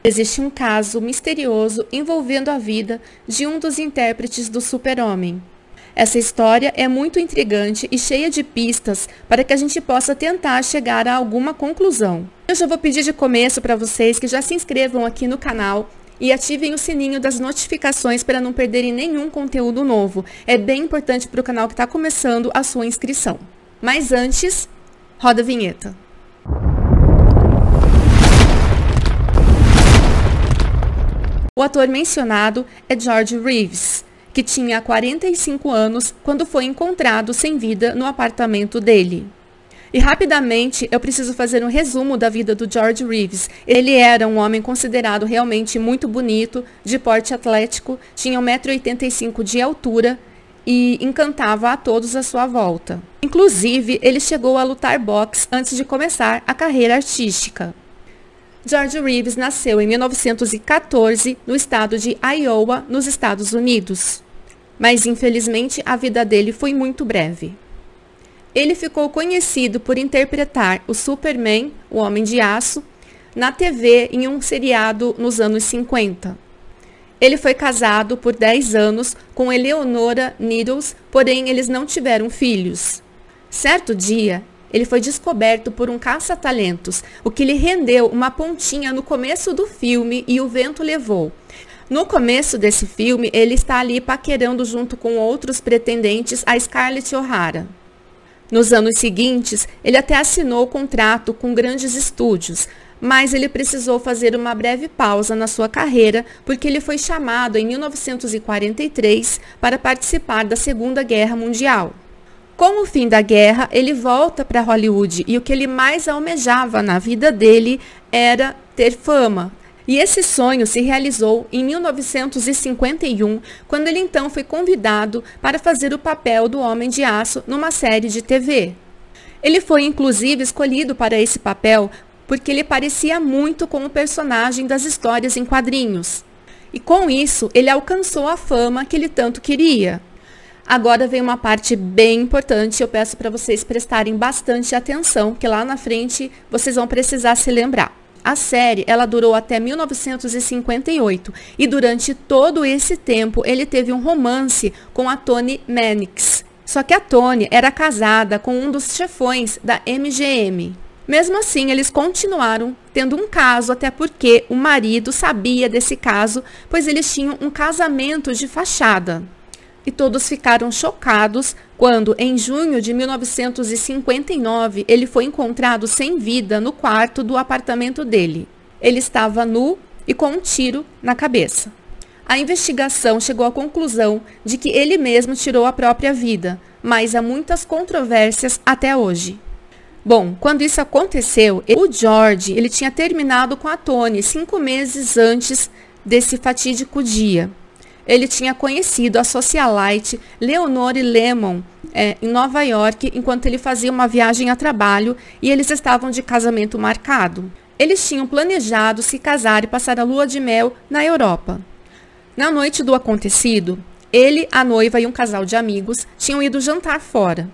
Existe um caso misterioso envolvendo a vida de um dos intérpretes do Super-Homem. Essa história é muito intrigante e cheia de pistas para que a gente possa tentar chegar a alguma conclusão. Eu já vou pedir de começo para vocês que já se inscrevam aqui no canal e ativem o sininho das notificações para não perderem nenhum conteúdo novo. É bem importante para o canal que está começando a sua inscrição. Mas antes, roda a vinheta. O ator mencionado é George Reeves, que tinha 45 anos quando foi encontrado sem vida no apartamento dele. E rapidamente eu preciso fazer um resumo da vida do George Reeves. Ele era um homem considerado realmente muito bonito, de porte atlético, tinha 1,85 m de altura e encantava a todos à sua volta. Inclusive, ele chegou a lutar boxe antes de começar a carreira artística. George Reeves nasceu em 1914 no estado de Iowa, nos Estados Unidos. Mas, infelizmente, a vida dele foi muito breve. Ele ficou conhecido por interpretar o Superman, o Homem de Aço, na TV em um seriado nos anos 50. Ele foi casado por 10 anos com Eleonora Needles, porém eles não tiveram filhos. Certo dia, ele foi descoberto por um caça-talentos, o que lhe rendeu uma pontinha no começo do filme e o vento levou. No começo desse filme, ele está ali paquerando junto com outros pretendentes a Scarlett O'Hara. Nos anos seguintes, ele até assinou contrato com grandes estúdios, mas ele precisou fazer uma breve pausa na sua carreira porque ele foi chamado em 1943 para participar da Segunda Guerra Mundial. Com o fim da guerra, ele volta para Hollywood e o que ele mais almejava na vida dele era ter fama. E esse sonho se realizou em 1951, quando ele então foi convidado para fazer o papel do Homem de Aço numa série de TV. Ele foi inclusive escolhido para esse papel porque ele parecia muito com o personagem das histórias em quadrinhos. E com isso, ele alcançou a fama que ele tanto queria. Agora vem uma parte bem importante, eu peço para vocês prestarem bastante atenção, que lá na frente vocês vão precisar se lembrar. A série, ela durou até 1958 e durante todo esse tempo ele teve um romance com a Toni Mannix. Só que a Toni era casada com um dos chefões da MGM. Mesmo assim, eles continuaram tendo um caso, até porque o marido sabia desse caso, pois eles tinham um casamento de fachada. E todos ficaram chocados quando, em junho de 1959, ele foi encontrado sem vida no quarto do apartamento dele. Ele estava nu e com um tiro na cabeça. A investigação chegou à conclusão de que ele mesmo tirou a própria vida, mas há muitas controvérsias até hoje. Bom, quando isso aconteceu, o George ele tinha terminado com a Toni 5 meses antes desse fatídico dia. Ele tinha conhecido a socialite Leonore Lemmon em Nova York, enquanto ele fazia uma viagem a trabalho e eles estavam de casamento marcado. Eles tinham planejado se casar e passar a lua de mel na Europa. Na noite do acontecido, ele, a noiva e um casal de amigos tinham ido jantar fora.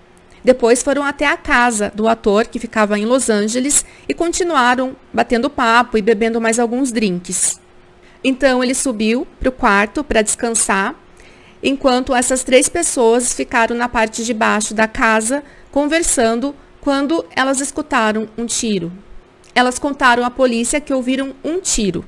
Depois foram até a casa do ator, que ficava em Los Angeles, e continuaram batendo papo e bebendo mais alguns drinks. Então, ele subiu para o quarto para descansar, enquanto essas 3 pessoas ficaram na parte de baixo da casa, conversando, quando elas escutaram um tiro. Elas contaram à polícia que ouviram um tiro.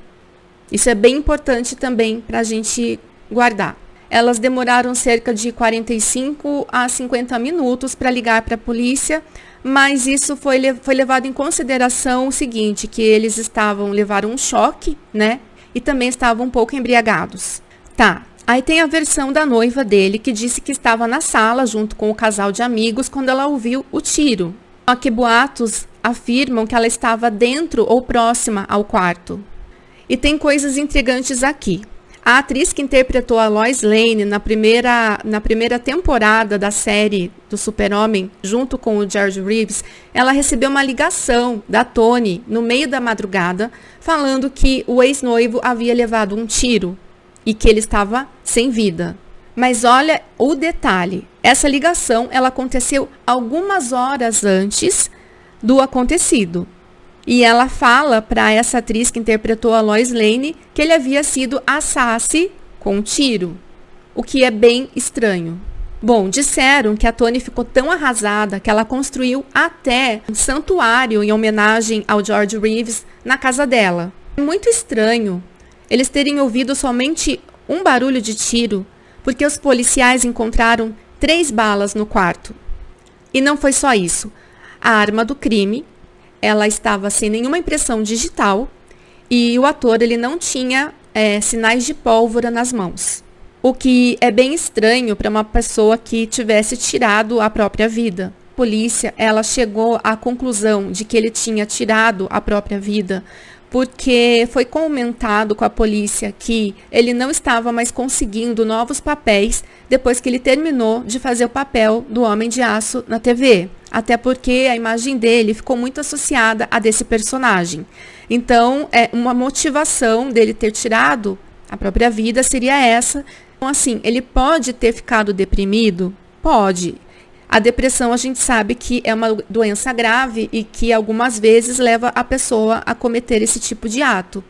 Isso é bem importante também para a gente guardar. Elas demoraram cerca de 45 a 50 minutos para ligar para a polícia, mas isso foi levado em consideração o seguinte, que eles levaram um choque, né? E também estavam um pouco embriagados. Tá, aí tem a versão da noiva dele, que disse que estava na sala junto com o casal de amigos quando ela ouviu o tiro. Só que boatos afirmam que ela estava dentro ou próxima ao quarto. E tem coisas intrigantes aqui. A atriz que interpretou a Lois Lane na primeira temporada da série do Super-Homem, junto com o George Reeves, ela recebeu uma ligação da Toni no meio da madrugada, falando que o ex-noivo havia levado um tiro e que ele estava sem vida. Mas olha o detalhe, essa ligação ela aconteceu algumas horas antes do acontecido. E ela fala para essa atriz que interpretou a Lois Lane que ele havia sido assassino com um tiro, o que é bem estranho. Bom, disseram que a Toni ficou tão arrasada que ela construiu até um santuário em homenagem ao George Reeves na casa dela. É muito estranho eles terem ouvido somente um barulho de tiro, porque os policiais encontraram 3 balas no quarto. E não foi só isso. A arma do crime, ela estava sem nenhuma impressão digital e o ator ele não tinha sinais de pólvora nas mãos. O que é bem estranho para uma pessoa que tivesse tirado a própria vida. A polícia ela chegou à conclusão de que ele tinha tirado a própria vida porque foi comentado com a polícia que ele não estava mais conseguindo novos papéis depois que ele terminou de fazer o papel do Homem de Aço na TV. Até porque a imagem dele ficou muito associada a desse personagem. Então, uma motivação dele ter tirado a própria vida seria essa. Então, assim, ele pode ter ficado deprimido? Pode. A depressão a gente sabe que é uma doença grave e que algumas vezes leva a pessoa a cometer esse tipo de ato.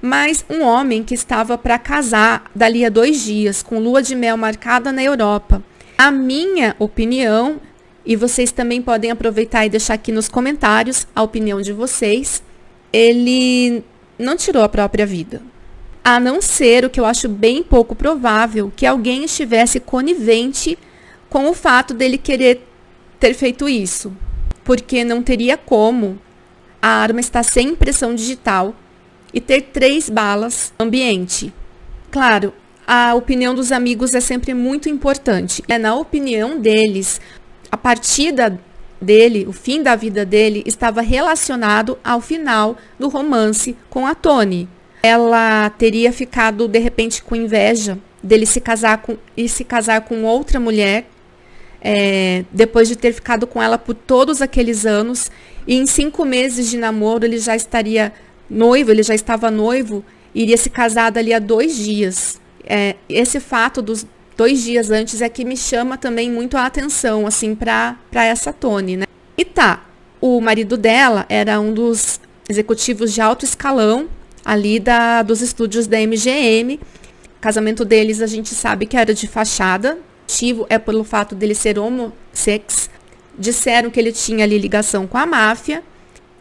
Mas um homem que estava para casar dali a 2 dias, com lua de mel marcada na Europa, a minha opinião, e vocês também podem aproveitar e deixar aqui nos comentários a opinião de vocês, ele não tirou a própria vida. A não ser, o que eu acho bem pouco provável, que alguém estivesse conivente com o fato dele querer ter feito isso. Porque não teria como a arma estar sem impressão digital e ter 3 balas no ambiente. Claro, a opinião dos amigos é sempre muito importante. Na opinião deles, a partida dele, o fim da vida dele, estava relacionado ao final do romance com a Toni. Ela teria ficado, de repente, com inveja dele se casar com outra mulher, depois de ter ficado com ela por todos aqueles anos, e em 5 meses de namoro ele já estaria noivo, ele já estava noivo, iria se casar dali a 2 dias. Esse fato dos 2 dias antes é que me chama também muito a atenção, assim, para essa Toni, né? E tá, o marido dela era um dos executivos de alto escalão, ali dos estúdios da MGM. O casamento deles a gente sabe que era de fachada. O motivo é pelo fato dele ser homossexual. Disseram que ele tinha ali ligação com a máfia.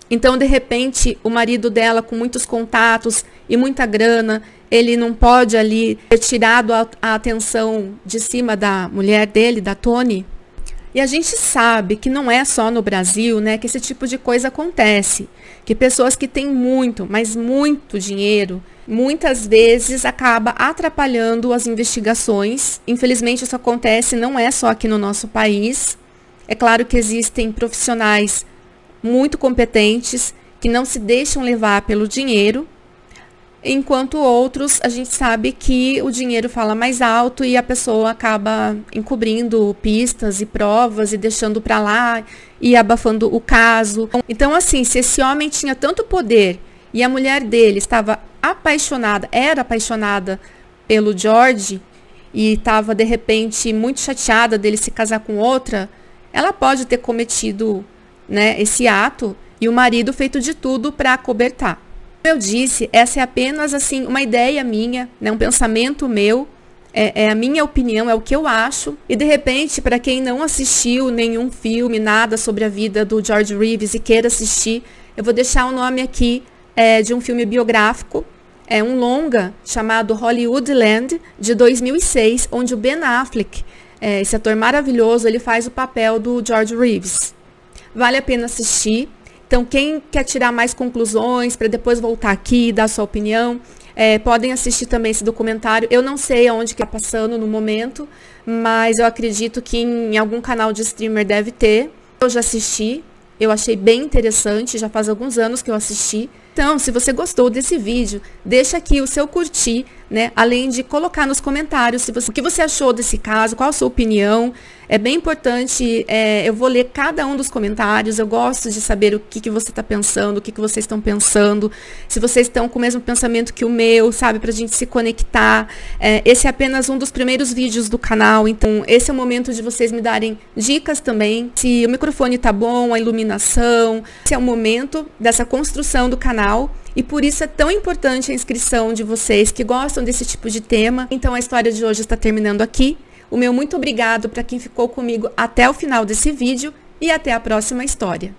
Então, de repente, o marido dela, com muitos contatos e muita grana, ele não pode ali ter tirado a atenção de cima da mulher dele, da Toni. E a gente sabe que não é só no Brasil, né, que esse tipo de coisa acontece. Que pessoas que têm muito, mas muito dinheiro, muitas vezes acaba atrapalhando as investigações. Infelizmente isso acontece, não é só aqui no nosso país. É claro que existem profissionais muito competentes que não se deixam levar pelo dinheiro, enquanto outros a gente sabe que o dinheiro fala mais alto e a pessoa acaba encobrindo pistas e provas e deixando para lá e abafando o caso. Então, assim, se esse homem tinha tanto poder e a mulher dele era apaixonada pelo George e estava de repente muito chateada dele se casar com outra, ela pode ter cometido, né, esse ato e o marido feito de tudo para acobertar. Como eu disse, essa é apenas assim uma ideia minha, né, um pensamento meu, é a minha opinião, é o que eu acho. E de repente, para quem não assistiu nenhum filme, nada sobre a vida do George Reeves e queira assistir, eu vou deixar o nome aqui de um filme biográfico, um longa chamado Hollywoodland, de 2006, onde o Ben Affleck, esse ator maravilhoso, ele faz o papel do George Reeves. Vale a pena assistir. Então, quem quer tirar mais conclusões para depois voltar aqui e dar sua opinião, podem assistir também esse documentário. Eu não sei aonde que está passando no momento, mas eu acredito que em algum canal de streamer deve ter. Eu já assisti, eu achei bem interessante, já faz alguns anos que eu assisti. Então, se você gostou desse vídeo, deixa aqui o seu curtir, né? Além de colocar nos comentários o que você achou desse caso, qual a sua opinião. É bem importante, eu vou ler cada um dos comentários, eu gosto de saber o que você está pensando, o que vocês estão pensando, se vocês estão com o mesmo pensamento que o meu, sabe, pra gente se conectar. Esse é apenas um dos primeiros vídeos do canal, então esse é o momento de vocês me darem dicas também, se o microfone tá bom, a iluminação. Esse é o momento dessa construção do canal. E por isso é tão importante a inscrição de vocês que gostam desse tipo de tema. Então a história de hoje está terminando aqui. O meu muito obrigado para quem ficou comigo até o final desse vídeo e até a próxima história.